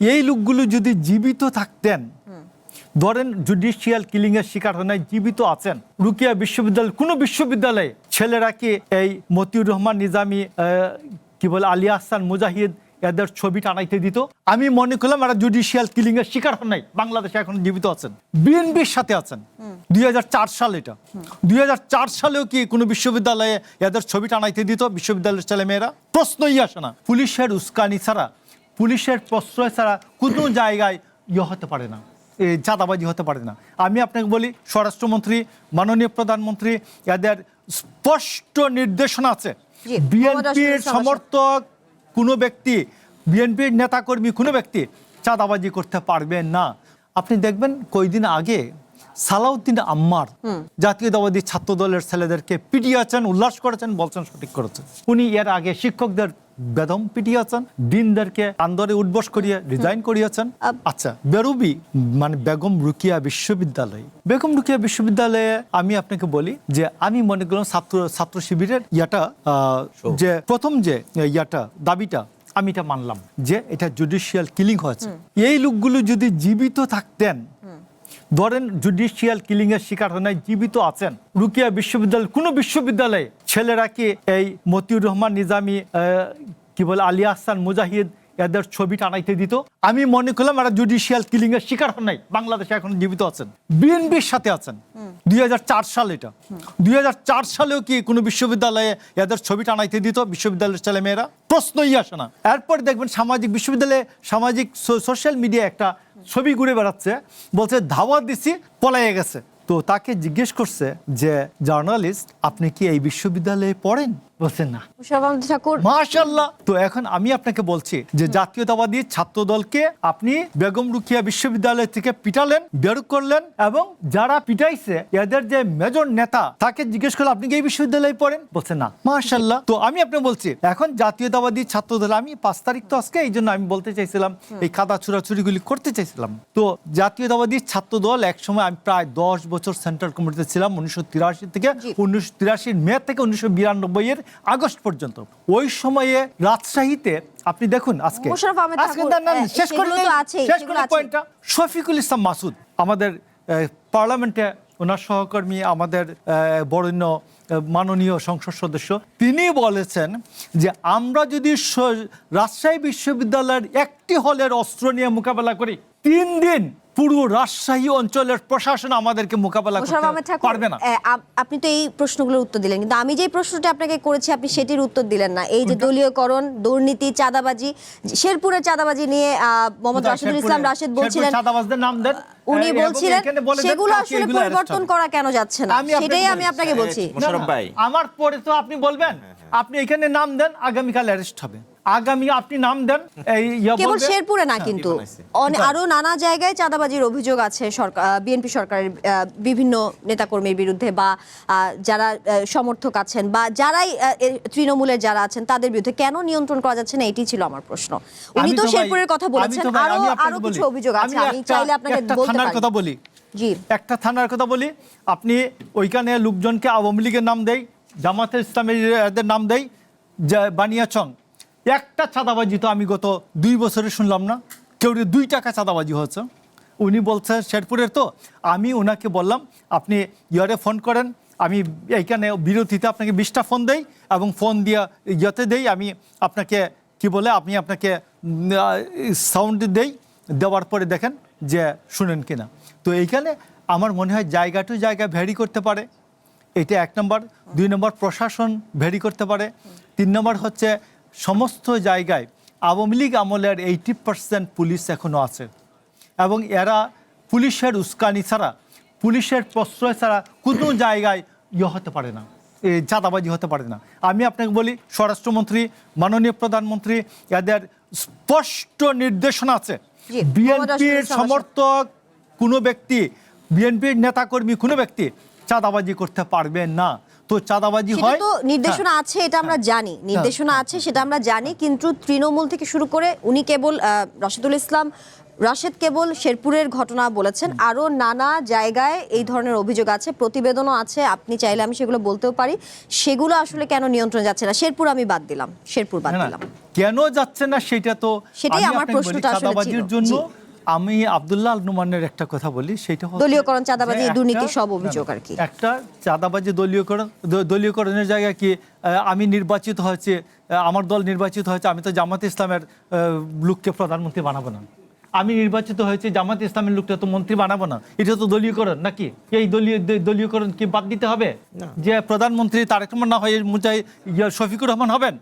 এই লোকগুলো যদি জীবিত থাকতেন, ধরেন জুডিশিয়াল কিলিং এর শিকার হয় নাই, জীবিত আছেন, রুকিয়া বিশ্ববিদ্যালয়, কোন বিশ্ববিদ্যালয়ে ছেলেরা কি এই মতিউর রহমান নিজামী, কি বলে আলী আহসান মুজাহিদ, এদের ছবি টানাইতে দিত? আমি মনে করলাম এরা জুডিশিয়াল কিলিং এর শিকার হন নাই, বাংলাদেশে এখন জীবিত আছেন, বিএনপির সাথে আছেন। 2004 সাল, এটা 2004 সালেও কি কোনো বিশ্ববিদ্যালয়ে এদের ছবি টানাইতে দিত বিশ্ববিদ্যালয়ের ছেলেমেয়েরা? প্রশ্নই আসে না। পুলিশের উস্কানি ছাড়া, পুলিশের প্রশ্রয় ছাড়া কোনো জায়গায় হতে পারে না, চাঁদাবাজি হতে পারে না। আমি আপনাকে বলি, স্বরাষ্ট্রমন্ত্রী, মাননীয় প্রধানমন্ত্রী, এদের স্পষ্ট নির্দেশনা আছে, বিএনপির সমর্থক কোনো ব্যক্তি, বিএনপির নেতাকর্মী কোনো ব্যক্তি চাঁদাবাজি করতে পারবে না। আপনি দেখবেন কয়েকদিন আগে সালাউদ্দিন আম্মার জাতীয়তাবাদী ছাত্র দলের ছেলেদেরকে পিটিয়েছেন, উল্লাস করেছেন, বলছেন সঠিক করেছেন। উনি এর আগে শিক্ষকদের বেদম পিটিয়েছেন, ডিনদেরকে আন্দোলনে উদ্বোস করিয়ে রিজাইন করিয়েছেন। আচ্ছা, বেরুবি মানে বেগম রুকিয়া বিশ্ববিদ্যালয়, বেগম রুকিয়া বিশ্ববিদ্যালয়ে আমি আপনাকে বলি যে আমি মনে করলাম ছাত্র শিবিরের যে প্রথম যে দাবিটা, আমি এটা মানলাম যে এটা জুডিশিয়াল কিলিং হয়েছে। এই লোকগুলো যদি জীবিত থাকতেন, ধরেন জুডিশিয়াল কিলিং এর শিকার হয় নাই, জীবিত আছেন, রুকিয়া বিশ্ববিদ্যালয়, কোন বিশ্ববিদ্যালয়ে ছেলেরা কি এই মতিউর রহমান নিজামী, কি বলে আলী আহসান মুজাহিদ, এদের ছবি টানাইতে দিত? আমি মনে করলাম এরা জুডিশিয়াল কিলিং এর শিকার হন নাই, বাংলাদেশে এখন জীবিত আছেন, বিএনপির সাথে আছেন। 2004 সাল, এটা 2004 সালেও কি কোনো বিশ্ববিদ্যালয়ে এদের ছবি টানাইতে দিত বিশ্ববিদ্যালয়ের ছেলেমেয়েরা? প্রশ্নই আসে না। এরপর দেখবেন সামাজিক বিশ্ববিদ্যালয়ে, সামাজিক সোশ্যাল মিডিয়া একটা ছবি ঘুরে বেড়াচ্ছে, বলছে ধাওয়া দিছি, পলাইয়ে গেছে। তো তাকে জিজ্ঞেস করছে যে জার্নালিস্ট, আপনি কি এই বিশ্ববিদ্যালয়ে পড়েন? বলছেন না। মাশাআল্লাহ। তো এখন আমি আপনাকে বলছি যে জাতীয়তাবাদী ছাত্র দলকে আপনি বেগম রুকিয়া বিশ্ববিদ্যালয় থেকে পিটালেন, বের করলেন, এবং যারা পিটাইছে এদের যে মেজর নেতা, তাকে জিজ্ঞেস করলে আপনি কি এই বিশ্ববিদ্যালয়ে পড়েন? বলছেন না। মাশাআল্লাহ। তো আমি আপনাকে বলছি, এখন জাতীয়তাবাদী ছাত্র দল, আমি 5 তারিখ তো আজকে, এই জন্য আমি বলতে চাইছিলাম, এই কাদা চুরাচুরিগুলি করতে চাইছিলাম। তো জাতীয়তাবাদী ছাত্র দল একসময়, আমি প্রায় 10 বছর সেন্ট্রাল কমিটিতে ছিলাম, 1983 থেকে 1983 মে থেকে 1992 এর আগস্ট পর্যন্ত। ওই সময়ে রাজশাহীতে আপনি দেখুন, আজকে শেষ করে পয়েন্টটা, শফিকুল ইসলাম মাসুদ, আমাদের পার্লামেন্টে ওনার সহকর্মী, আমাদের বরেণ্য মাননীয় সংসদ সদস্য, তিনি বলেছেন যে আমরা যদি রাজশাহী বিশ্ববিদ্যালয়ের একটি হলের অস্ত্র নিয়ে মোকাবেলা করি, 3 দিন পুরো রাজশাহী অঞ্চলের প্রশাসন আমাদেরকে মোকাবেলা করতে পারবে না। আপনি তো এই প্রশ্নগুলোর উত্তর দিলেন, কিন্তু আমি যে প্রশ্নটা আপনাকে করেছি আপনি সেটির উত্তর দিলেন না। এই যে দলীয়করণ, দুর্নীতি, চাঁদাবাজি, শেরপুরের চাঁদাবাজি নিয়ে মোহাম্মদ রাশিদুল ইসলাম রাশেদ বলছিলেন, চাঁদাবাজদের নাম দেন, উনি বলছিলেন সেগুলো আসলে পরিবর্তন করা কেন যাচ্ছে না, সেটাই আমি আপনাকে বলছি। আমার পরে তো আপনি বলবেন, আপনি এখানে নাম দেন, আগামীকাল অ্যারেস্ট হবে। আগামী আপনি নাম দেন, কেবল শেরপুরে না, কিন্তু আরো নানা জায়গায় চাঁদাবাজির অভিযোগ আছে বিএনপি সরকারের বিভিন্ন নেতাকর্মীর বিরুদ্ধে, বা যারা সমর্থক আছেন, বা যারাই তৃণমূলের যারা আছেন, তাদের বিরুদ্ধে কেন নিয়ন্ত্রণ করা যাচ্ছে না, এটি ছিল আমার প্রশ্ন। উনি তো শেরপুরের কথা বলেছেন, আরো কিছু অভিযোগ আছে, আমি চাইলে আপনাকে বলতে পারি। জি, একটা থানার কথা বলি, আপনি ওইখানে লোকজনকে আওয়ামী লীগের নাম দেয়, জামাতে ইসলামের নাম দেয়, বানিয়াচং, একটা চাঁদাবাজি তো আমি গত 2 বছরে শুনলাম না, কেউ 2 টাকা চাঁদাবাজি হয়েছে। উনি বলছেন শেরপুরের, তো আমি ওনাকে বললাম আপনি ফোন করেন, আমি এইখানে বিরতিতে আপনাকে 20টা ফোন দেই, এবং ফোন দিয়ে দেই, আমি আপনাকে কি বলে, আমি আপনাকে সাউন্ড দেই, দেওয়ার পরে দেখেন যে শুনেন কিনা। তো এইখানে আমার মনে হয় জায়গা টু জায়গা ভ্যারি করতে পারে, এটা 1 নম্বর। 2 নম্বর, প্রশাসন ভ্যারি করতে পারে। 3 নম্বর হচ্ছে সমস্ত জায়গায় আওয়ামী লীগ আমলের 80% পুলিশ এখনো আছে, এবং এরা পুলিশের উস্কানি ছাড়া, পুলিশের প্রশ্রয় ছাড়া কোনো জায়গায় হতে পারে না, চাঁদাবাজি হতে পারে না। আমি আপনাকে বলি, স্বরাষ্ট্রমন্ত্রী, মাননীয় প্রধানমন্ত্রী, এদের স্পষ্ট নির্দেশনা আছে, বিএনপির সমর্থক কোনো ব্যক্তি, বিএনপির নেতাকর্মী কোনো ব্যক্তি চাঁদাবাজি করতে পারবে না। তো চাঁদাবাজি হয়, তো নির্দেশনা আছে, এটা আমরা জানি, নির্দেশনা আছে সেটা আমরা জানি, কিন্তু তৃণমূল থেকে শুরু করে উনি কেবল রাশিদুল ইসলাম রাশেদ কেবল শেরপুরের ঘটনা বলেছেন, আরো নানা জায়গায় এই ধরনের অভিযোগ আছে, প্রতিবেদনও আছে, আপনি চাইলে আমি সেগুলো বলতেও পারি। সেগুলো আসলে কেন নিয়ন্ত্রণ যাচ্ছে না? শেরপুর আমি বাদ দিলাম, শেরপুর বাদ না, দিলাম। কেন যাচ্ছে না সেটা তো সেটাই আমি আমার আপনাকে বলি, প্রশ্নটা আসলে চাঁদাবাজির ছিল। জন্য জি। আমি আব্দুল্লাহ আল নুমানের একটা কথা বলি, সেটা হচ্ছে দলীয়করণ, চাঁদাবাজি, যে একটা- দুর্নীতি সব না, অভিযোগ আর কি। একটা চাঁদাবাজি দলীয়করণের জায়গায় কি আমি নির্বাচিত হয়েছে, আমার দল নির্বাচিত হয়েছে, আমি তো জামাত ইসলামের লোককে প্রধানমন্ত্রী বানাবো না। আমি নির্বাচিত হয়েছে, জামাত ইসলামের লোকটা তো মন্ত্রী বানাবো না। এটা তো দলীয়করণ নাকি? এই দলীয়করণ কি বাদ দিতে হবে যে প্রধানমন্ত্রী তারেক রহমান না হয়ে শফিকুর রহমান হবেন?